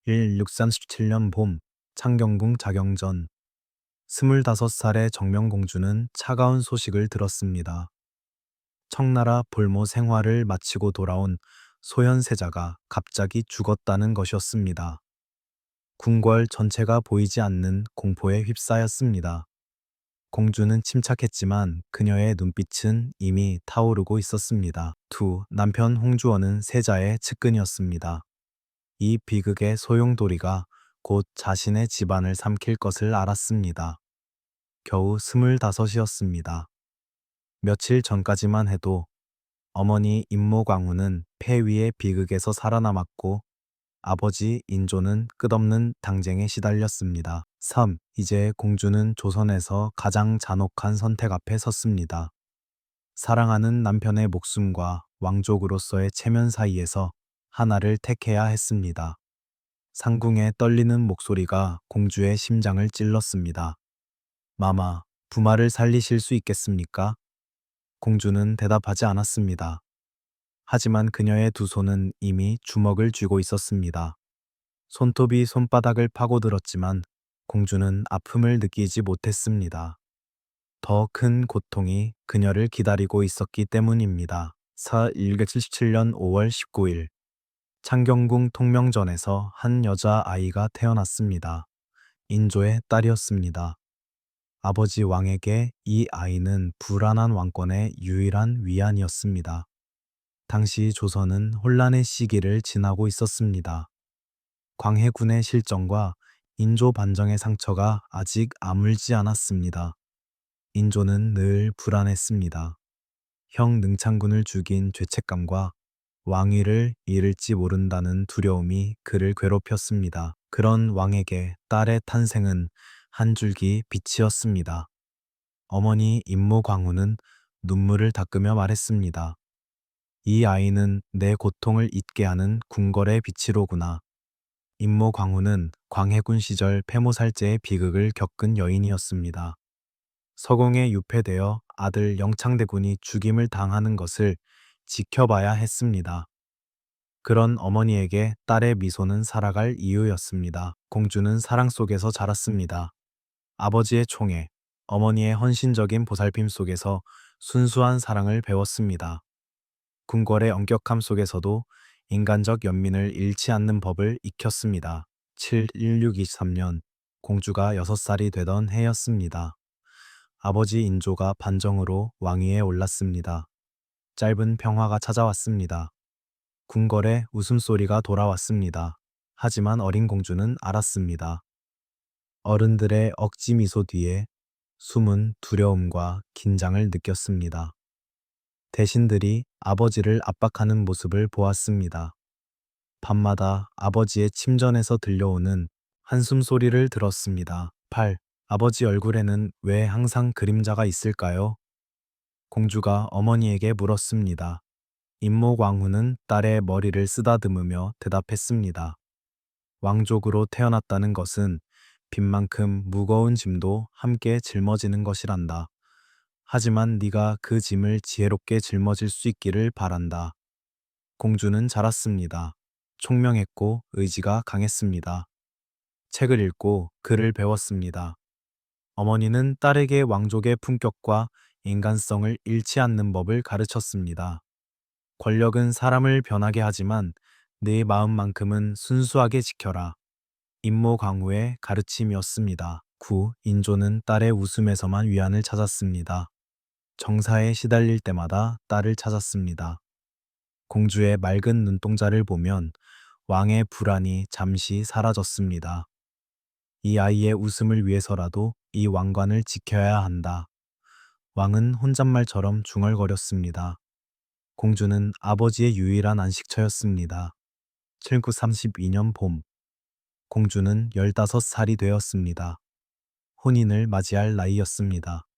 1637년 봄, 창경궁 자경전. 25살의 정명공주는 차가운 소식을 들었습니다. 청나라 볼모 생활을 마치고 돌아온 소현세자가 갑자기 죽었다는 것이었습니다. 궁궐 전체가 보이지 않는 공포에 휩싸였습니다. 공주는 침착했지만 그녀의 눈빛은 이미 타오르고 있었습니다. 남편 홍주원은 세자의 측근이었습니다. 이 비극의 소용돌이가 곧 자신의 집안을 삼킬 것을 알았습니다. 겨우 25이었습니다. 며칠 전까지만 해도 어머니 임모광우는 폐위의 비극에서 살아남았고 아버지 인조는 끝없는 당쟁에 시달렸습니다. 이제 공주는 조선에서 가장 잔혹한 선택 앞에 섰습니다. 사랑하는 남편의 목숨과 왕족으로서의 체면 사이에서 하나를 택해야 했습니다. 상궁의 떨리는 목소리가 공주의 심장을 찔렀습니다. 마마, 부마를 살리실 수 있겠습니까? 공주는 대답하지 않았습니다. 하지만 그녀의 두 손은 이미 주먹을 쥐고 있었습니다. 손톱이 손바닥을 파고들었지만 공주는 아픔을 느끼지 못했습니다. 더 큰 고통이 그녀를 기다리고 있었기 때문입니다. 1777년 5월 19일 창경궁 통명전에서 한 여자아이가 태어났습니다. 인조의 딸이었습니다. 아버지 왕에게 이 아이는 불안한 왕권의 유일한 위안이었습니다. 당시 조선은 혼란의 시기를 지나고 있었습니다. 광해군의 실정과 인조 반정의 상처가 아직 아물지 않았습니다. 인조는 늘 불안했습니다. 형 능창군을 죽인 죄책감과 왕위를 잃을지 모른다는 두려움이 그를 괴롭혔습니다. 그런 왕에게 딸의 탄생은 한 줄기 빛이었습니다. 어머니 임모광우는 눈물을 닦으며 말했습니다. 이 아이는 내 고통을 잊게 하는 궁궐의 빛이로구나. 임모광우는 광해군 시절 폐모살제의 비극을 겪은 여인이었습니다. 서공에 유폐되어 아들 영창대군이 죽임을 당하는 것을 지켜봐야 했습니다. 그런 어머니에게 딸의 미소는 살아갈 이유였습니다. 공주는 사랑 속에서 자랐습니다. 아버지의 총애, 어머니의 헌신적인 보살핌 속에서 순수한 사랑을 배웠습니다. 궁궐의 엄격함 속에서도 인간적 연민을 잃지 않는 법을 익혔습니다. 1623년 공주가 6살이 되던 해였습니다. 아버지 인조가 반정으로 왕위에 올랐습니다. 짧은 평화가 찾아왔습니다. 궁궐에 웃음소리가 돌아왔습니다. 하지만 어린 공주는 알았습니다. 어른들의 억지 미소 뒤에 숨은 두려움과 긴장을 느꼈습니다. 대신들이 아버지를 압박하는 모습을 보았습니다. 밤마다 아버지의 침전에서 들려오는 한숨 소리를 들었습니다. 아버지 얼굴에는 왜 항상 그림자가 있을까요? 공주가 어머니에게 물었습니다. 임모광우는 딸의 머리를 쓰다듬으며 대답했습니다. 왕족으로 태어났다는 것은 빈만큼 무거운 짐도 함께 짊어지는 것이란다. 하지만 네가 그 짐을 지혜롭게 짊어질 수 있기를 바란다. 공주는 자랐습니다. 총명했고 의지가 강했습니다. 책을 읽고 글을 배웠습니다. 어머니는 딸에게 왕족의 품격과 인간성을 잃지 않는 법을 가르쳤습니다. 권력은 사람을 변하게 하지만 네 마음만큼은 순수하게 지켜라. 임모광우의 가르침이었습니다. 인조는 딸의 웃음에서만 위안을 찾았습니다. 정사에 시달릴 때마다 딸을 찾았습니다. 공주의 맑은 눈동자를 보면 왕의 불안이 잠시 사라졌습니다. 이 아이의 웃음을 위해서라도 이 왕관을 지켜야 한다. 왕은 혼잣말처럼 중얼거렸습니다. 공주는 아버지의 유일한 안식처였습니다. 1932년 봄, 공주는 15살이 되었습니다. 혼인을 맞이할 나이였습니다.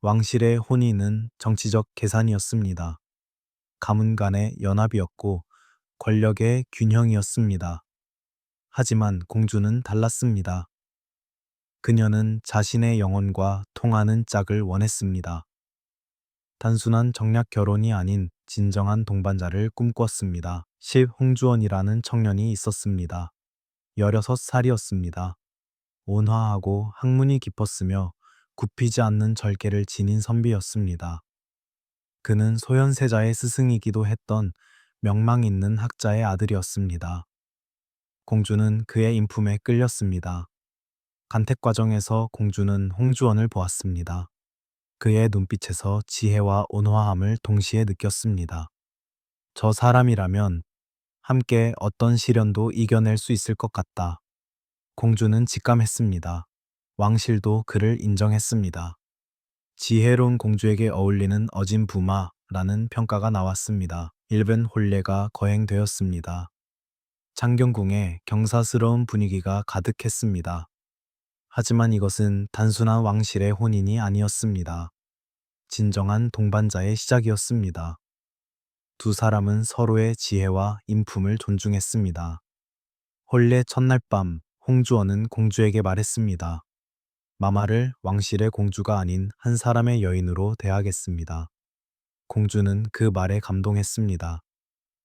왕실의 혼인은 정치적 계산이었습니다. 가문 간의 연합이었고 권력의 균형이었습니다. 하지만 공주는 달랐습니다. 그녀는 자신의 영혼과 통하는 짝을 원했습니다. 단순한 정략 결혼이 아닌 진정한 동반자를 꿈꿨습니다. 홍주원이라는 청년이 있었습니다. 16살이었습니다. 온화하고 학문이 깊었으며 굽히지 않는 절개를 지닌 선비였습니다. 그는 소현세자의 스승이기도 했던 명망 있는 학자의 아들이었습니다. 공주는 그의 인품에 끌렸습니다. 간택 과정에서 공주는 홍주원을 보았습니다. 그의 눈빛에서 지혜와 온화함을 동시에 느꼈습니다. 저 사람이라면 함께 어떤 시련도 이겨낼 수 있을 것 같다. 공주는 직감했습니다. 왕실도 그를 인정했습니다. 지혜로운 공주에게 어울리는 어진 부마라는 평가가 나왔습니다. 일본 혼례가 거행되었습니다. 창경궁에 경사스러운 분위기가 가득했습니다. 하지만 이것은 단순한 왕실의 혼인이 아니었습니다. 진정한 동반자의 시작이었습니다. 두 사람은 서로의 지혜와 인품을 존중했습니다. 혼례 첫날 밤, 홍주원은 공주에게 말했습니다. 마마를 왕실의 공주가 아닌 한 사람의 여인으로 대하겠습니다. 공주는 그 말에 감동했습니다.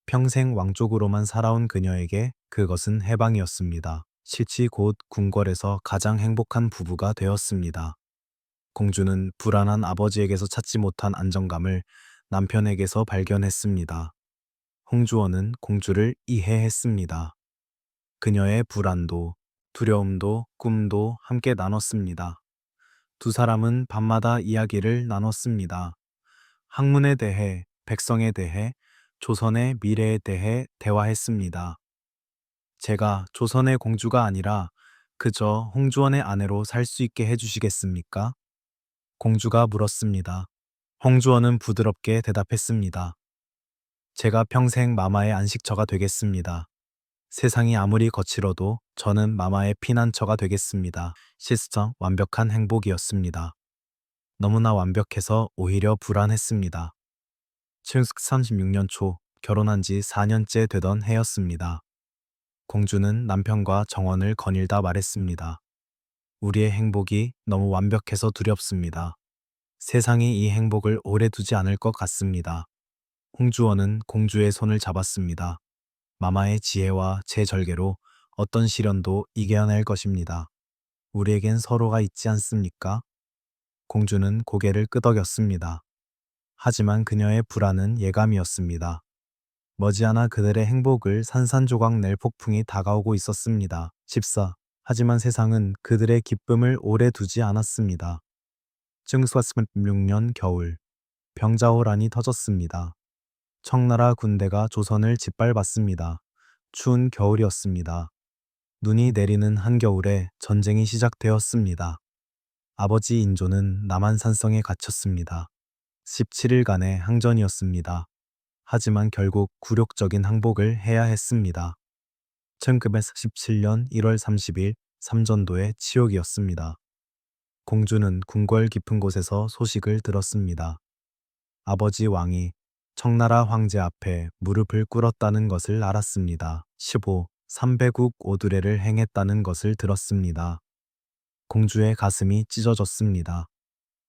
평생 왕족으로만 살아온 그녀에게 그것은 해방이었습니다. 실치 곧 궁궐에서 가장 행복한 부부가 되었습니다. 공주는 불안한 아버지에게서 찾지 못한 안정감을 남편에게서 발견했습니다. 홍주원은 공주를 이해했습니다. 그녀의 불안도, 두려움도, 꿈도 함께 나눴습니다. 두 사람은 밤마다 이야기를 나눴습니다. 학문에 대해, 백성에 대해, 조선의 미래에 대해 대화했습니다. 제가 조선의 공주가 아니라 그저 홍주원의 아내로 살 수 있게 해주시겠습니까? 공주가 물었습니다. 홍주원은 부드럽게 대답했습니다. 제가 평생 마마의 안식처가 되겠습니다. 세상이 아무리 거칠어도 저는 마마의 피난처가 되겠습니다. 시스터 완벽한 행복이었습니다. 너무나 완벽해서 오히려 불안했습니다. 1936년 초 결혼한 지 4년째 되던 해였습니다. 공주는 남편과 정원을 거닐다 말했습니다. 우리의 행복이 너무 완벽해서 두렵습니다. 세상이 이 행복을 오래 두지 않을 것 같습니다. 홍주원은 공주의 손을 잡았습니다. 마마의 지혜와 제 절개로 어떤 시련도 이겨낼 것입니다. 우리에겐 서로가 있지 않습니까? 공주는 고개를 끄덕였습니다. 하지만 그녀의 불안은 예감이었습니다. 머지않아 그들의 행복을 산산조각 낼 폭풍이 다가오고 있었습니다. 14. 하지만 세상은 그들의 기쁨을 오래 두지 않았습니다. 1936년 겨울, 병자호란이 터졌습니다. 청나라 군대가 조선을 짓밟았습니다. 추운 겨울이었습니다. 눈이 내리는 한겨울에 전쟁이 시작되었습니다. 아버지 인조는 남한산성에 갇혔습니다. 17일간의 항전이었습니다. 하지만 결국 굴욕적인 항복을 해야 했습니다. 1947년 1월 30일 삼전도의 치욕이었습니다. 공주는 궁궐 깊은 곳에서 소식을 들었습니다. 아버지 왕이 청나라 황제 앞에 무릎을 꿇었다는 것을 알았습니다. 15. 300국 오두레를 행했다는 것을 들었습니다. 공주의 가슴이 찢어졌습니다.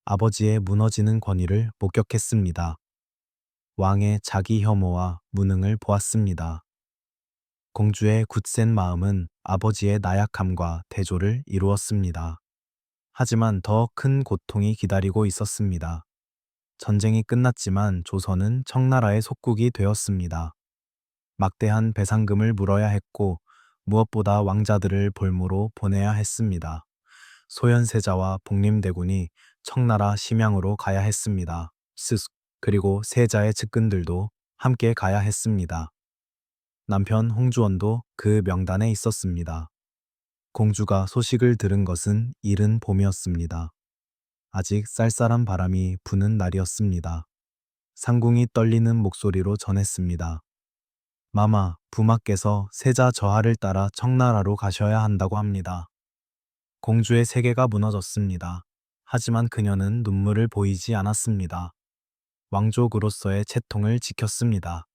아버지의 무너지는 권위를 목격했습니다. 왕의 자기 혐오와 무능을 보았습니다. 공주의 굳센 마음은 아버지의 나약함과 대조를 이루었습니다. 하지만 더 큰 고통이 기다리고 있었습니다. 전쟁이 끝났지만 조선은 청나라의 속국이 되었습니다. 막대한 배상금을 물어야 했고 무엇보다 왕자들을 볼모로 보내야 했습니다. 소현세자와 복림대군이 청나라 심양으로 가야 했습니다. 그리고 세자의 측근들도 함께 가야 했습니다. 남편 홍주원도 그 명단에 있었습니다. 공주가 소식을 들은 것은 이른 봄이었습니다. 아직 쌀쌀한 바람이 부는 날이었습니다. 상궁이 떨리는 목소리로 전했습니다. 마마, 부마께서 세자 저하를 따라 청나라로 가셔야 한다고 합니다. 공주의 세계가 무너졌습니다. 하지만 그녀는 눈물을 보이지 않았습니다. 왕족으로서의 채통을 지켰습니다.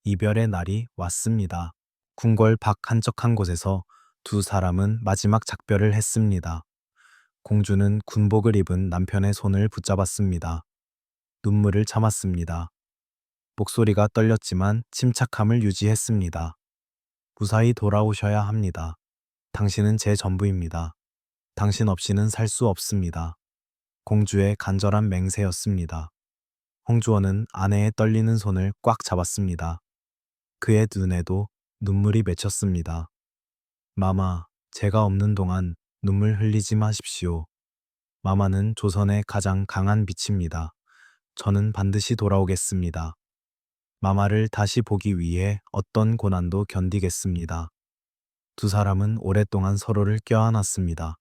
이별의 날이 왔습니다. 궁궐 밖 한적한 곳에서 두 사람은 마지막 작별을 했습니다. 공주는 군복을 입은 남편의 손을 붙잡았습니다. 눈물을 참았습니다. 목소리가 떨렸지만 침착함을 유지했습니다. 무사히 돌아오셔야 합니다. 당신은 제 전부입니다. 당신 없이는 살 수 없습니다. 공주의 간절한 맹세였습니다. 홍주원은 아내의 떨리는 손을 꽉 잡았습니다. 그의 눈에도 눈물이 맺혔습니다. 마마, 제가 없는 동안 눈물 흘리지 마십시오. 마마는 조선의 가장 강한 빛입니다. 저는 반드시 돌아오겠습니다. 마마를 다시 보기 위해 어떤 고난도 견디겠습니다. 두 사람은 오랫동안 서로를 껴안았습니다.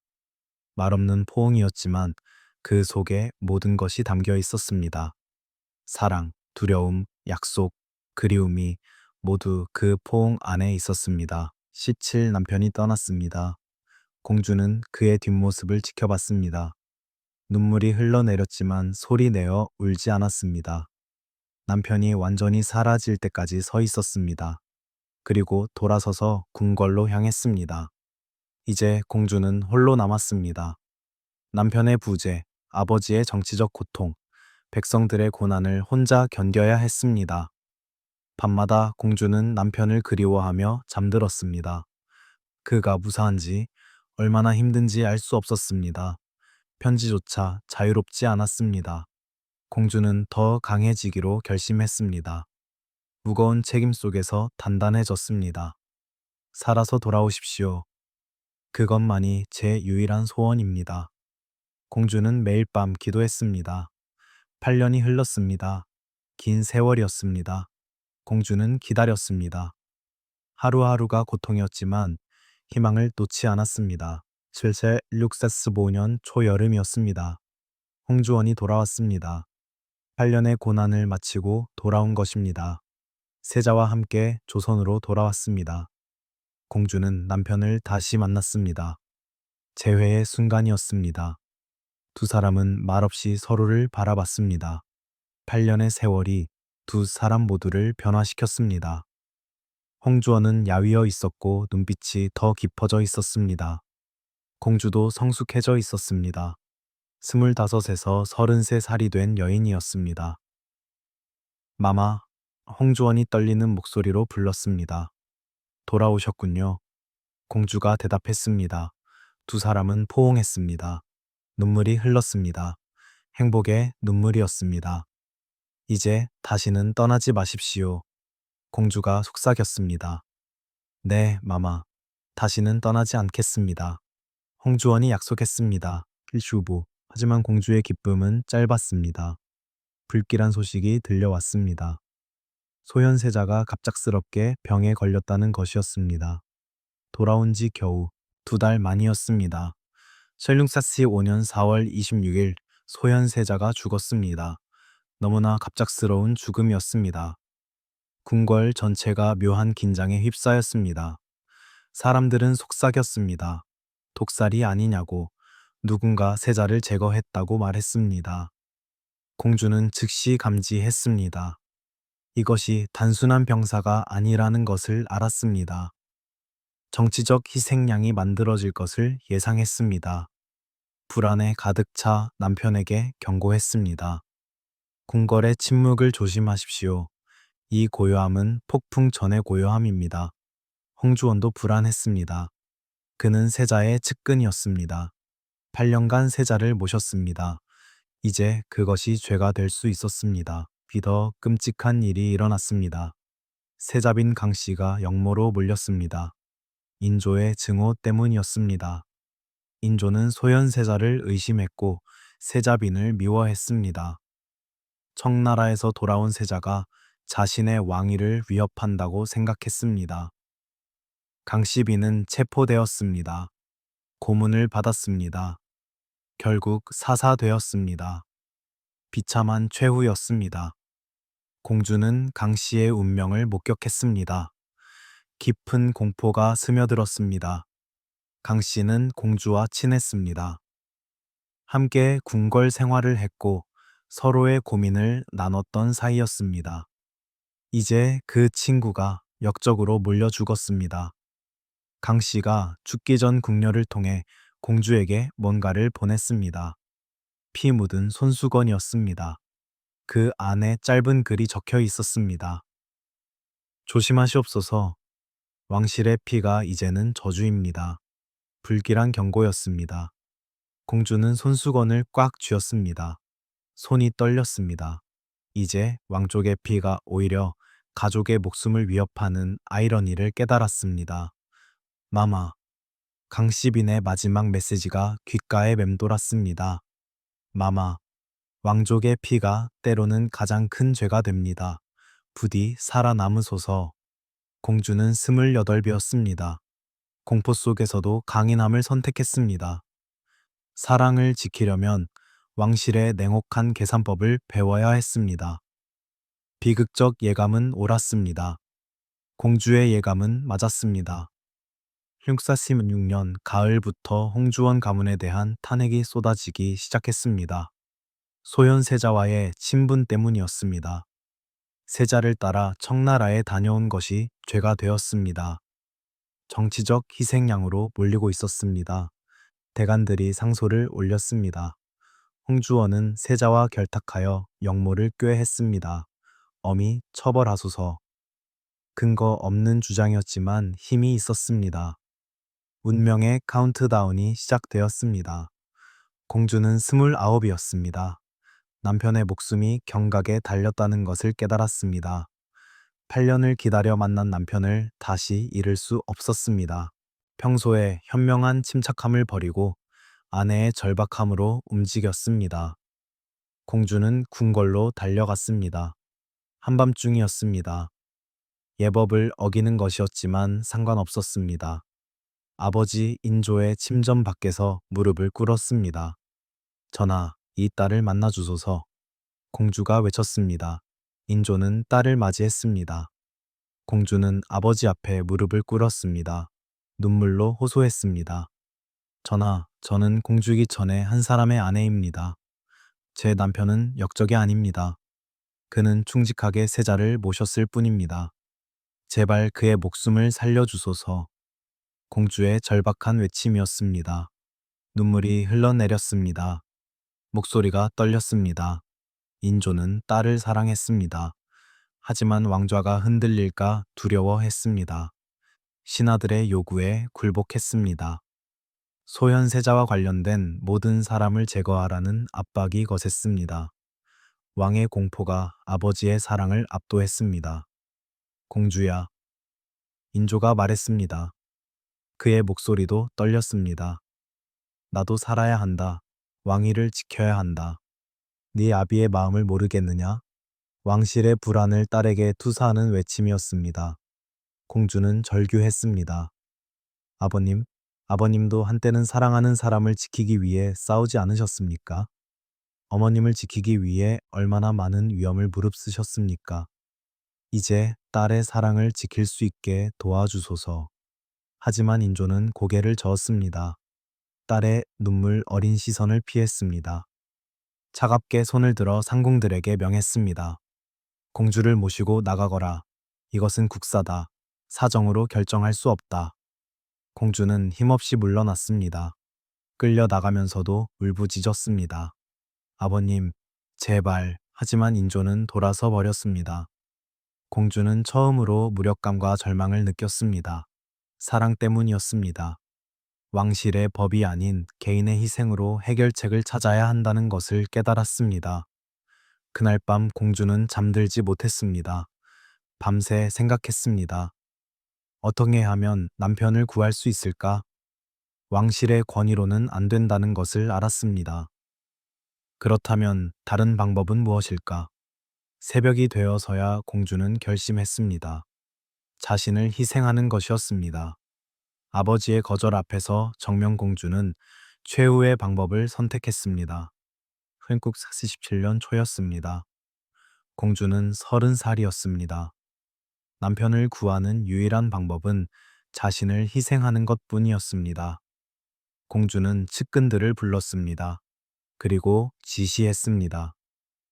말없는 포옹이었지만 그 속에 모든 것이 담겨 있었습니다. 사랑, 두려움, 약속, 그리움이 모두 그 포옹 안에 있었습니다. 17 남편이 떠났습니다. 공주는 그의 뒷모습을 지켜봤습니다. 눈물이 흘러내렸지만 소리 내어 울지 않았습니다. 남편이 완전히 사라질 때까지 서 있었습니다. 그리고 돌아서서 궁궐로 향했습니다. 이제 공주는 홀로 남았습니다. 남편의 부재, 아버지의 정치적 고통, 백성들의 고난을 혼자 견뎌야 했습니다. 밤마다 공주는 남편을 그리워하며 잠들었습니다. 그가 무사한지 얼마나 힘든지 알 수 없었습니다. 편지조차 자유롭지 않았습니다. 공주는 더 강해지기로 결심했습니다. 무거운 책임 속에서 단단해졌습니다. 살아서 돌아오십시오. 그것만이 제 유일한 소원입니다. 공주는 매일 밤 기도했습니다. 8년이 흘렀습니다. 긴 세월이었습니다. 공주는 기다렸습니다. 하루하루가 고통이었지만 희망을 놓지 않았습니다. 실제 645년 초여름이었습니다. 홍주원이 돌아왔습니다. 8년의 고난을 마치고 돌아온 것입니다. 세자와 함께 조선으로 돌아왔습니다. 공주는 남편을 다시 만났습니다. 재회의 순간이었습니다. 두 사람은 말없이 서로를 바라봤습니다. 8년의 세월이 두 사람 모두를 변화시켰습니다. 홍주원은 야위어 있었고 눈빛이 더 깊어져 있었습니다. 공주도 성숙해져 있었습니다. 25에서 33살이 된 여인이었습니다. 마마, 홍주원이 떨리는 목소리로 불렀습니다. 돌아오셨군요. 공주가 대답했습니다. 두 사람은 포옹했습니다. 눈물이 흘렀습니다. 행복의 눈물이었습니다. 이제 다시는 떠나지 마십시오. 공주가 속삭였습니다. 네, 마마. 다시는 떠나지 않겠습니다. 홍주원이 약속했습니다. 필수부. 하지만 공주의 기쁨은 짧았습니다. 불길한 소식이 들려왔습니다. 소현세자가 갑작스럽게 병에 걸렸다는 것이었습니다. 돌아온 지 겨우 2달 만이었습니다. 셜룽사시 5년 4월 26일 소현세자가 죽었습니다. 너무나 갑작스러운 죽음이었습니다. 궁궐 전체가 묘한 긴장에 휩싸였습니다. 사람들은 속삭였습니다. 독살이 아니냐고, 누군가 세자를 제거했다고 말했습니다. 공주는 즉시 감지했습니다. 이것이 단순한 병사가 아니라는 것을 알았습니다. 정치적 희생양이 만들어질 것을 예상했습니다. 불안에 가득 차 남편에게 경고했습니다. 궁궐의 침묵을 조심하십시오. 이 고요함은 폭풍 전의 고요함입니다. 홍주원도 불안했습니다. 그는 세자의 측근이었습니다. 8년간 세자를 모셨습니다. 이제 그것이 죄가 될 수 있었습니다. 더 끔찍한 일이 일어났습니다. 세자빈 강씨가 역모로 몰렸습니다. 인조의 증오 때문이었습니다. 인조는 소현세자를 의심했고 세자빈을 미워했습니다. 청나라에서 돌아온 세자가 자신의 왕위를 위협한다고 생각했습니다. 강씨빈은 체포되었습니다. 고문을 받았습니다. 결국 사사되었습니다. 비참한 최후였습니다. 공주는 강씨의 운명을 목격했습니다. 깊은 공포가 스며들었습니다. 강씨는 공주와 친했습니다. 함께 궁궐 생활을 했고 서로의 고민을 나눴던 사이였습니다. 이제 그 친구가 역적으로 몰려 죽었습니다. 강씨가 죽기 전 궁녀를 통해 공주에게 뭔가를 보냈습니다. 피 묻은 손수건이었습니다. 그 안에 짧은 글이 적혀 있었습니다. 조심하시옵소서. 왕실의 피가 이제는 저주입니다. 불길한 경고였습니다. 공주는 손수건을 꽉 쥐었습니다. 손이 떨렸습니다. 이제 왕족의 피가 오히려 가족의 목숨을 위협하는 아이러니를 깨달았습니다. 마마, 강시빈의 마지막 메시지가 귓가에 맴돌았습니다. 마마, 왕족의 피가 때로는 가장 큰 죄가 됩니다. 부디 살아남으소서. 공주는 28이었습니다. 공포 속에서도 강인함을 선택했습니다. 사랑을 지키려면 왕실의 냉혹한 계산법을 배워야 했습니다. 비극적 예감은 옳았습니다. 공주의 예감은 맞았습니다. 646년 가을부터 홍주원 가문에 대한 탄핵이 쏟아지기 시작했습니다. 소현 세자와의 친분 때문이었습니다. 세자를 따라 청나라에 다녀온 것이 죄가 되었습니다. 정치적 희생양으로 몰리고 있었습니다. 대관들이 상소를 올렸습니다. 홍주원은 세자와 결탁하여 역모를 꾀했습니다. 엄히 처벌하소서. 근거 없는 주장이었지만 힘이 있었습니다. 운명의 카운트다운이 시작되었습니다. 공주는 29이었습니다. 남편의 목숨이 경각에 달렸다는 것을 깨달았습니다. 8년을 기다려 만난 남편을 다시 잃을 수 없었습니다. 평소에 현명한 침착함을 버리고 아내의 절박함으로 움직였습니다. 공주는 궁궐로 달려갔습니다. 한밤중이었습니다. 예법을 어기는 것이었지만 상관없었습니다. 아버지 인조의 침전 밖에서 무릎을 꿇었습니다. 전하, 이 딸을 만나 주소서. 공주가 외쳤습니다. 인조는 딸을 맞이했습니다. 공주는 아버지 앞에 무릎을 꿇었습니다. 눈물로 호소했습니다. 전하, 저는 공주이기 전에 한 사람의 아내입니다. 제 남편은 역적이 아닙니다. 그는 충직하게 세자를 모셨을 뿐입니다. 제발 그의 목숨을 살려주소서. 공주의 절박한 외침이었습니다. 눈물이 흘러내렸습니다. 목소리가 떨렸습니다. 인조는 딸을 사랑했습니다. 하지만 왕좌가 흔들릴까 두려워했습니다. 신하들의 요구에 굴복했습니다. 소현세자와 관련된 모든 사람을 제거하라는 압박이 거셌습니다. 왕의 공포가 아버지의 사랑을 압도했습니다. 공주야. 인조가 말했습니다. 그의 목소리도 떨렸습니다. 나도 살아야 한다. 왕위를 지켜야 한다. 네 아비의 마음을 모르겠느냐? 왕실의 불안을 딸에게 투사하는 외침이었습니다. 공주는 절규했습니다. 아버님, 아버님도 한때는 사랑하는 사람을 지키기 위해 싸우지 않으셨습니까? 어머님을 지키기 위해 얼마나 많은 위험을 무릅쓰셨습니까? 이제 딸의 사랑을 지킬 수 있게 도와주소서. 하지만 인조는 고개를 저었습니다. 딸의 눈물 어린 시선을 피했습니다. 차갑게 손을 들어 상궁들에게 명했습니다. 공주를 모시고 나가거라. 이것은 국사다. 사정으로 결정할 수 없다. 공주는 힘없이 물러났습니다. 끌려 나가면서도 울부짖었습니다. 아버님, 제발. 하지만 인조는 돌아서 버렸습니다. 공주는 처음으로 무력감과 절망을 느꼈습니다. 사랑 때문이었습니다. 왕실의 법이 아닌 개인의 희생으로 해결책을 찾아야 한다는 것을 깨달았습니다. 그날 밤 공주는 잠들지 못했습니다. 밤새 생각했습니다. 어떻게 하면 남편을 구할 수 있을까? 왕실의 권위로는 안 된다는 것을 알았습니다. 그렇다면 다른 방법은 무엇일까? 새벽이 되어서야 공주는 결심했습니다. 자신을 희생하는 것이었습니다. 아버지의 거절 앞에서 정명공주는 최후의 방법을 선택했습니다. 흥국 47년 초였습니다. 공주는 30살이었습니다. 남편을 구하는 유일한 방법은 자신을 희생하는 것뿐이었습니다. 공주는 측근들을 불렀습니다. 그리고 지시했습니다.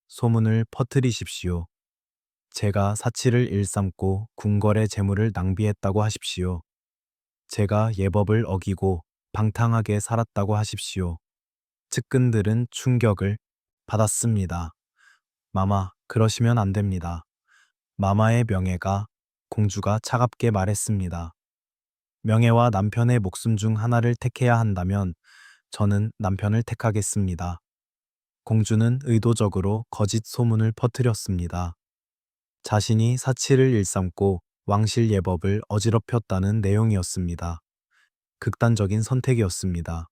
소문을 퍼뜨리십시오. 제가 사치를 일삼고 궁궐의 재물을 낭비했다고 하십시오. 제가 예법을 어기고 방탕하게 살았다고 하십시오. 측근들은 충격을 받았습니다. 마마, 그러시면 안 됩니다. 마마의 명예가, 공주가 차갑게 말했습니다. 명예와 남편의 목숨 중 하나를 택해야 한다면 저는 남편을 택하겠습니다. 공주는 의도적으로 거짓 소문을 퍼뜨렸습니다. 자신이 사치를 일삼고 왕실 예법을 어지럽혔다는 내용이었습니다. 극단적인 선택이었습니다.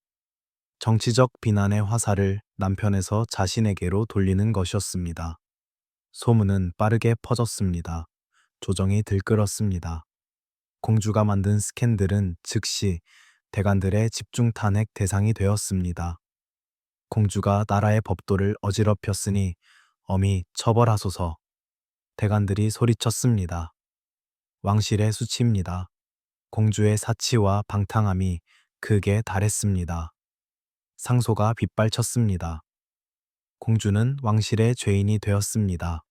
정치적 비난의 화살을 남편에서 자신에게로 돌리는 것이었습니다. 소문은 빠르게 퍼졌습니다. 조정이 들끓었습니다. 공주가 만든 스캔들은 즉시 대관들의 집중 탄핵 대상이 되었습니다. 공주가 나라의 법도를 어지럽혔으니 엄히 처벌하소서. 대관들이 소리쳤습니다. 왕실의 수치입니다. 공주의 사치와 방탕함이 극에 달했습니다. 상소가 빗발쳤습니다. 공주는 왕실의 죄인이 되었습니다.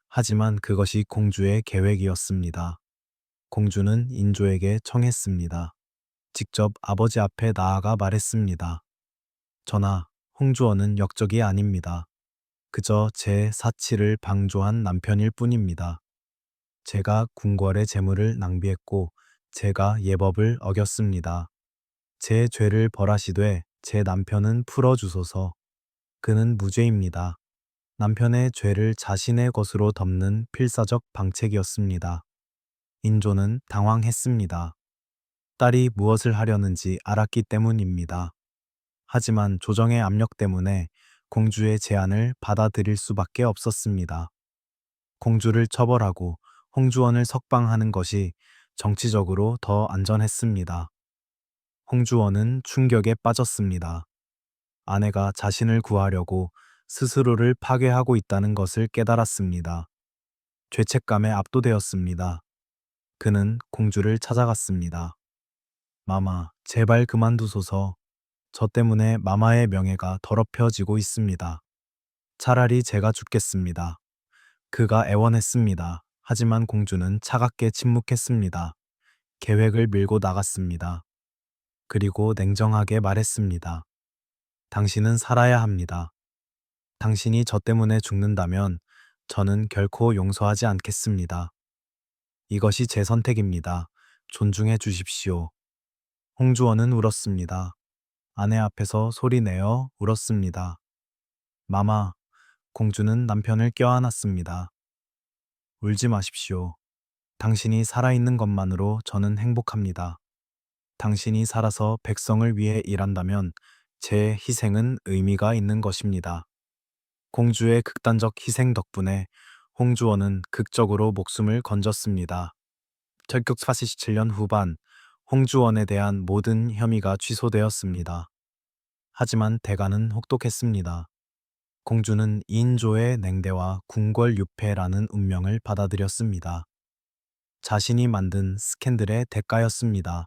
하지만 그것이 공주의 계획이었습니다. 공주는 인조에게 청했습니다. 직접 아버지 앞에 나아가 말했습니다. 전하, 홍주원은 역적이 아닙니다. 그저 제 사치를 방조한 남편일 뿐입니다. 제가 궁궐의 재물을 낭비했고 제가 예법을 어겼습니다. 제 죄를 벌하시되 제 남편은 풀어주소서. 그는 무죄입니다. 남편의 죄를 자신의 것으로 덮는 필사적 방책이었습니다. 인조는 당황했습니다. 딸이 무엇을 하려는지 알았기 때문입니다. 하지만 조정의 압력 때문에 공주의 제안을 받아들일 수밖에 없었습니다. 공주를 처벌하고 홍주원을 석방하는 것이 정치적으로 더 안전했습니다. 홍주원은 충격에 빠졌습니다. 아내가 자신을 구하려고 스스로를 파괴하고 있다는 것을 깨달았습니다. 죄책감에 압도되었습니다. 그는 공주를 찾아갔습니다. 마마, 제발 그만두소서. 저 때문에 마마의 명예가 더럽혀지고 있습니다. 차라리 제가 죽겠습니다. 그가 애원했습니다. 하지만 공주는 차갑게 침묵했습니다. 계획을 밀고 나갔습니다. 그리고 냉정하게 말했습니다. 당신은 살아야 합니다. 당신이 저 때문에 죽는다면 저는 결코 용서하지 않겠습니다. 이것이 제 선택입니다. 존중해 주십시오. 홍주원은 울었습니다. 아내 앞에서 소리내어 울었습니다. 마마, 공주는 남편을 껴안았습니다. 울지 마십시오. 당신이 살아있는 것만으로 저는 행복합니다. 당신이 살아서 백성을 위해 일한다면 제 희생은 의미가 있는 것입니다. 공주의 극단적 희생 덕분에 홍주원은 극적으로 목숨을 건졌습니다. 1947년 후반 홍주원에 대한 모든 혐의가 취소되었습니다. 하지만 대가는 혹독했습니다. 공주는 인조의 냉대와 궁궐 유폐라는 운명을 받아들였습니다. 자신이 만든 스캔들의 대가였습니다.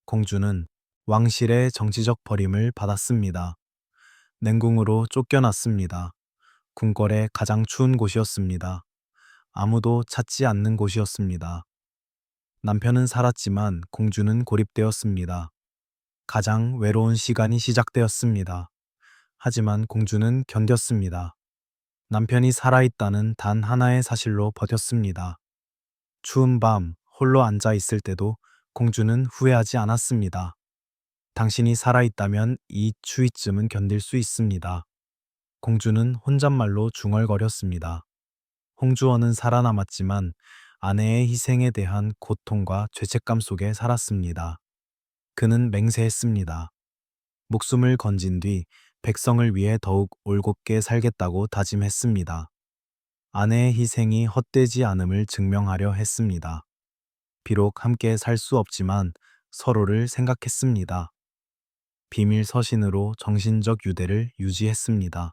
공주는 왕실의 정치적 버림을 받았습니다. 냉궁으로 쫓겨났습니다. 궁궐의 가장 추운 곳이었습니다. 아무도 찾지 않는 곳이었습니다. 남편은 살았지만 공주는 고립되었습니다. 가장 외로운 시간이 시작되었습니다. 하지만 공주는 견뎠습니다. 남편이 살아있다는 단 하나의 사실로 버텼습니다. 추운 밤 홀로 앉아 있을 때도 공주는 후회하지 않았습니다. 당신이 살아있다면 이 추위쯤은 견딜 수 있습니다. 공주는 혼잣말로 중얼거렸습니다. 홍주원은 살아남았지만 아내의 희생에 대한 고통과 죄책감 속에 살았습니다. 그는 맹세했습니다. 목숨을 건진 뒤 백성을 위해 더욱 올곧게 살겠다고 다짐했습니다. 아내의 희생이 헛되지 않음을 증명하려 했습니다. 비록 함께 살 수 없지만 서로를 생각했습니다. 비밀 서신으로 정신적 유대를 유지했습니다.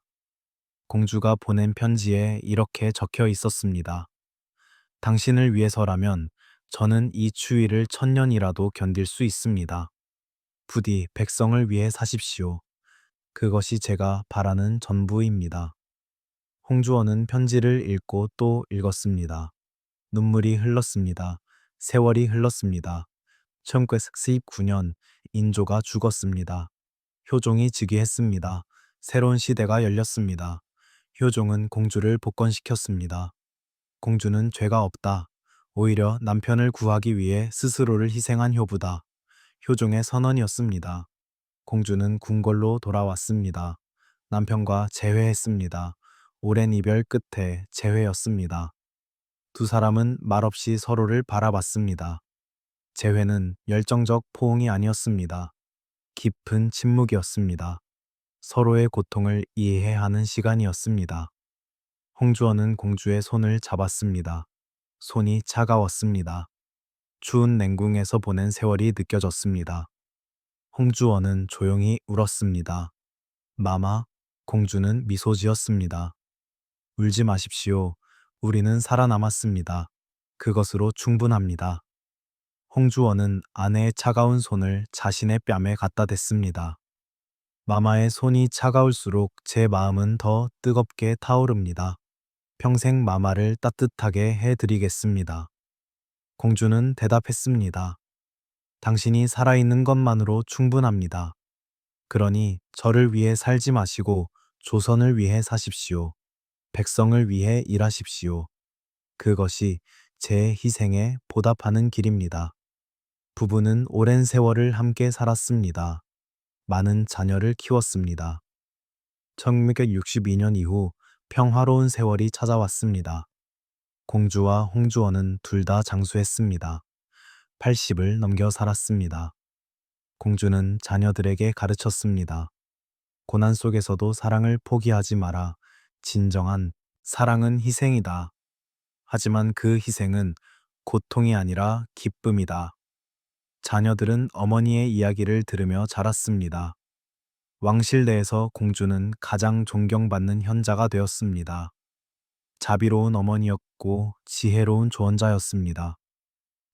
공주가 보낸 편지에 이렇게 적혀 있었습니다. 당신을 위해서라면 저는 이 추위를 1000년이라도 견딜 수 있습니다. 부디 백성을 위해 사십시오. 그것이 제가 바라는 전부입니다. 홍주원은 편지를 읽고 또 읽었습니다. 눈물이 흘렀습니다. 세월이 흘렀습니다. 1949년 인조가 죽었습니다. 효종이 즉위했습니다. 새로운 시대가 열렸습니다. 효종은 공주를 복권시켰습니다. 공주는 죄가 없다. 오히려 남편을 구하기 위해 스스로를 희생한 효부다. 효종의 선언이었습니다. 공주는 궁궐로 돌아왔습니다. 남편과 재회했습니다. 오랜 이별 끝에 재회였습니다. 두 사람은 말없이 서로를 바라봤습니다. 재회는 열정적 포옹이 아니었습니다. 깊은 침묵이었습니다. 서로의 고통을 이해하는 시간이었습니다. 홍주원은 공주의 손을 잡았습니다. 손이 차가웠습니다. 추운 냉궁에서 보낸 세월이 느껴졌습니다. 홍주원은 조용히 울었습니다. 마마, 공주는 미소 지었습니다. 울지 마십시오. 우리는 살아남았습니다. 그것으로 충분합니다. 홍주원은 아내의 차가운 손을 자신의 뺨에 갖다 댔습니다. 마마의 손이 차가울수록 제 마음은 더 뜨겁게 타오릅니다. 평생 마마를 따뜻하게 해드리겠습니다. 공주는 대답했습니다. 당신이 살아있는 것만으로 충분합니다. 그러니 저를 위해 살지 마시고 조선을 위해 사십시오. 백성을 위해 일하십시오. 그것이 제 희생에 보답하는 길입니다. 부부는 오랜 세월을 함께 살았습니다. 많은 자녀를 키웠습니다. 1662년 이후 평화로운 세월이 찾아왔습니다. 공주와 홍주원은 둘 다 장수했습니다. 80을 넘겨 살았습니다. 공주는 자녀들에게 가르쳤습니다. 고난 속에서도 사랑을 포기하지 마라. 진정한 사랑은 희생이다. 하지만 그 희생은 고통이 아니라 기쁨이다. 자녀들은 어머니의 이야기를 들으며 자랐습니다. 왕실 내에서 공주는 가장 존경받는 현자가 되었습니다. 자비로운 어머니였고 지혜로운 조언자였습니다.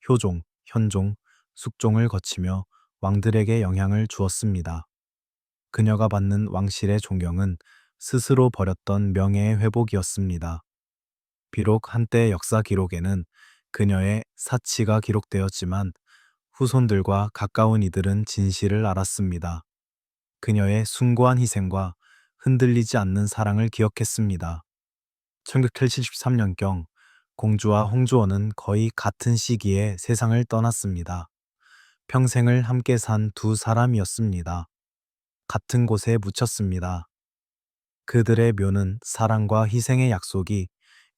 효종, 현종, 숙종을 거치며 왕들에게 영향을 주었습니다. 그녀가 받는 왕실의 존경은 스스로 버렸던 명예의 회복이었습니다. 비록 한때 역사 기록에는 그녀의 사치가 기록되었지만 후손들과 가까운 이들은 진실을 알았습니다. 그녀의 숭고한 희생과 흔들리지 않는 사랑을 기억했습니다. 1673년경 공주와 홍주원은 거의 같은 시기에 세상을 떠났습니다. 평생을 함께 산 두 사람이었습니다. 같은 곳에 묻혔습니다. 그들의 묘는 사랑과 희생의 약속이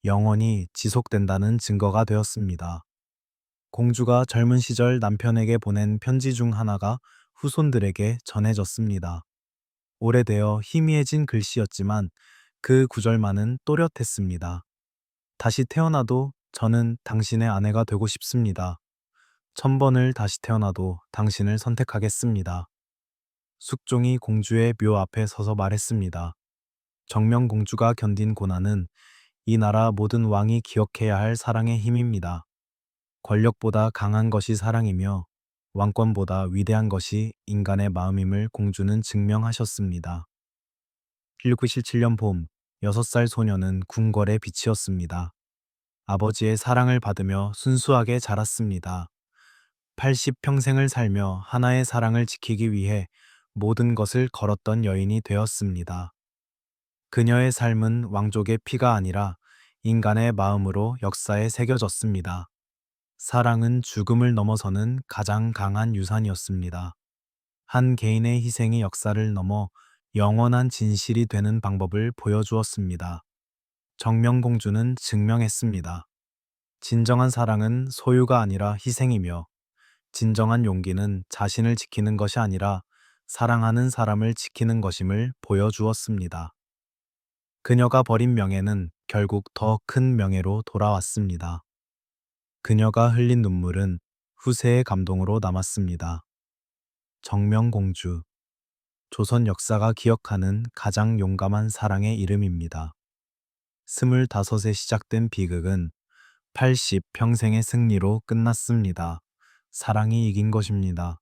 영원히 지속된다는 증거가 되었습니다. 공주가 젊은 시절 남편에게 보낸 편지 중 하나가 후손들에게 전해졌습니다. 오래되어 희미해진 글씨였지만 그 구절만은 또렷했습니다. 다시 태어나도 저는 당신의 아내가 되고 싶습니다. 1000번을 다시 태어나도 당신을 선택하겠습니다. 숙종이 공주의 묘 앞에 서서 말했습니다. 정명공주가 견딘 고난은 이 나라 모든 왕이 기억해야 할 사랑의 힘입니다. 권력보다 강한 것이 사랑이며 왕권보다 위대한 것이 인간의 마음임을 공주는 증명하셨습니다. 1677년 봄, 6살 소녀는 궁궐의 빛이었습니다. 아버지의 사랑을 받으며 순수하게 자랐습니다. 80평생을 살며 하나의 사랑을 지키기 위해 모든 것을 걸었던 여인이 되었습니다. 그녀의 삶은 왕족의 피가 아니라 인간의 마음으로 역사에 새겨졌습니다. 사랑은 죽음을 넘어서는 가장 강한 유산이었습니다. 한 개인의 희생이 역사를 넘어 영원한 진실이 되는 방법을 보여주었습니다. 정명공주는 증명했습니다. 진정한 사랑은 소유가 아니라 희생이며 진정한 용기는 자신을 지키는 것이 아니라 사랑하는 사람을 지키는 것임을 보여주었습니다. 그녀가 버린 명예는 결국 더 큰 명예로 돌아왔습니다. 그녀가 흘린 눈물은 후세의 감동으로 남았습니다. 정명공주, 조선 역사가 기억하는 가장 용감한 사랑의 이름입니다. 25에 시작된 비극은 80평생의 승리로 끝났습니다. 사랑이 이긴 것입니다.